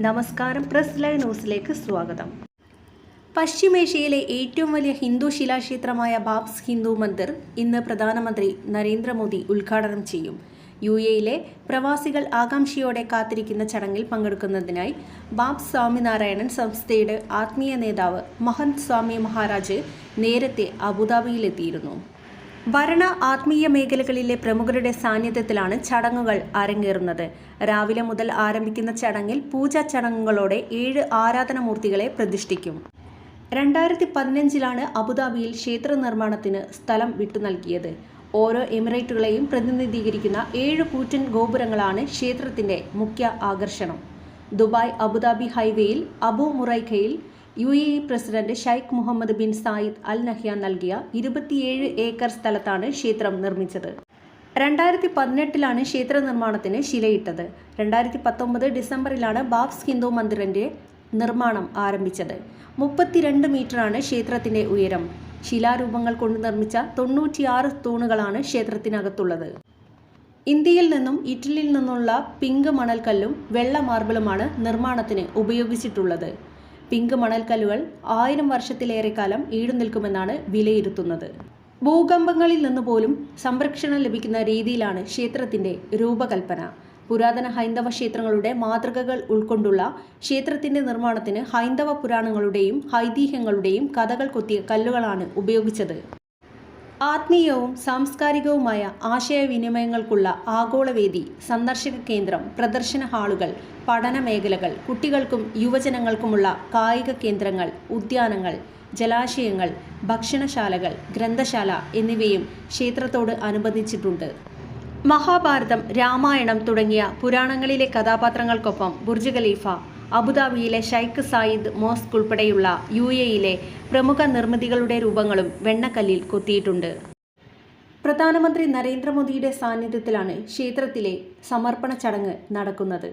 നമസ്കാരം, press live ന്യൂസിലേക്ക് സ്വാഗതം. പശ്ചിമേഷ്യയിലെ ഏറ്റവും വലിയ ഹിന്ദു ശിലാക്ഷേത്രമായ ബാബ്സ് ഹിന്ദു മന്ദിർ ഇന്ന് പ്രധാനമന്ത്രി നരേന്ദ്രമോദി ഉദ്ഘാടനം ചെയ്യും. യുഎഇയിലെ പ്രവാസികൾ ആകാംക്ഷയോടെ കാത്തിരിക്കുന്ന ചടങ്ങിൽ പങ്കെടുക്കുന്നതിനായി ബാബ്സ് സ്വാമിനാരായണൻ സംസ്ഥയുടെ ആത്മീയ നേതാവ് മഹന്ത് സ്വാമി മഹാരാജ് നേരത്തെ അബുദാബിയിലെത്തിയിരുന്നു. ഭരണ ആത്മീയ മേഖലകളിലെ പ്രമുഖരുടെ സാന്നിധ്യത്തിലാണ് ചടങ്ങുകൾ അരങ്ങേറുന്നത്. രാവിലെ മുതൽ ആരംഭിക്കുന്ന ചടങ്ങിൽ പൂജാ ചടങ്ങുകളോടെ 7 ആരാധനാമൂർത്തികളെ പ്രതിഷ്ഠിക്കും. 2015 അബുദാബിയിൽ ക്ഷേത്ര നിർമ്മാണത്തിന് സ്ഥലം വിട്ടു നൽകിയത്. ഓരോ എമിറേറ്റുകളെയും പ്രതിനിധീകരിക്കുന്ന 7 കൂറ്റൻ ഗോപുരങ്ങളാണ് ക്ഷേത്രത്തിന്റെ മുഖ്യ ആകർഷണം. ദുബായ് അബുദാബി ഹൈവേയിൽ അബു മുറൈഖയിൽ UAE president Sheikh Mohamed bin Zayed Al Nahyan നൽകിയ 27 ഏക്കർ സ്ഥലത്താണ് ക്ഷേത്രം നിർമ്മിച്ചത്. 2018 ക്ഷേത്ര നിർമ്മാണത്തിന് ശിലയിട്ടത്. 2019 ഡിസംബറിലാണ് ബാബ്സ് ഹിന്ദു മന്ദിറിന്റെ നിർമ്മാണം ആരംഭിച്ചത്. 32 മീറ്ററാണ് ക്ഷേത്രത്തിന്റെ ഉയരം. ശിലാരൂപങ്ങൾ കൊണ്ട് നിർമ്മിച്ച 96 തൂണുകളാണ് ക്ഷേത്രത്തിനകത്തുള്ളത്. ഇന്ത്യയിൽ നിന്നും ഇറ്റലിയിൽ നിന്നുള്ള പിങ്ക് മണൽക്കല്ലും വെള്ള മാർബിളുമാണ് നിർമ്മാണത്തിന് ഉപയോഗിച്ചിട്ടുള്ളത്. പിങ്ക് മണൽക്കല്ലുകൾ 1000 വർഷത്തിലേറെക്കാലം ഈടുനിൽക്കുമെന്നാണ് വിലയിരുത്തുന്നത്. ഭൂകമ്പങ്ങളിൽ നിന്ന് പോലും സംരക്ഷണം ലഭിക്കുന്ന രീതിയിലാണ് ക്ഷേത്രത്തിന്റെ രൂപകൽപ്പന. പുരാതന ഹൈന്ദവ ക്ഷേത്രങ്ങളുടെ മാതൃകകൾ ഉൾക്കൊണ്ടുള്ള ക്ഷേത്രത്തിന്റെ നിർമ്മാണത്തിന് ഹൈന്ദവ പുരാണങ്ങളുടെയും ഐതിഹ്യങ്ങളുടെയും കഥകൾ കൊത്തിയ കല്ലുകളാണ് ഉപയോഗിച്ചത്. ആത്മീയവും സാംസ്കാരികവുമായ ആശയവിനിമയങ്ങൾക്കുള്ള ആഗോളവേദി, സന്ദർശക കേന്ദ്രം, പ്രദർശന ഹാളുകൾ, പഠന മേഖലകൾ, കുട്ടികൾക്കും യുവജനങ്ങൾക്കുമുള്ള കായിക കേന്ദ്രങ്ങൾ, ഉദ്യാനങ്ങൾ, ജലാശയങ്ങൾ, ഭക്ഷണശാലകൾ, ഗ്രന്ഥശാല എന്നിവയും ക്ഷേത്രത്തോട് അനുബന്ധിച്ചിട്ടുണ്ട്. മഹാഭാരതം, രാമായണം തുടങ്ങിയ പുരാണങ്ങളിലെ കഥാപാത്രങ്ങൾക്കൊപ്പം ബുർജ് ഖലീഫ, അബുദാബിയിലെ ഷെയ്ഖ് സായിദ് മോസ്ക് ഉൾപ്പെടെയുള്ള യുഎഇയിലെ പ്രമുഖ നിർമ്മിതികളുടെ രൂപങ്ങളും വെണ്ണക്കല്ലിൽ കൊത്തിയിട്ടുണ്ട്. പ്രധാനമന്ത്രി നരേന്ദ്രമോദിയുടെ സാന്നിധ്യത്തിലാണ് ക്ഷേത്രത്തിലെ സമർപ്പണ ചടങ്ങ് നടക്കുന്നത്.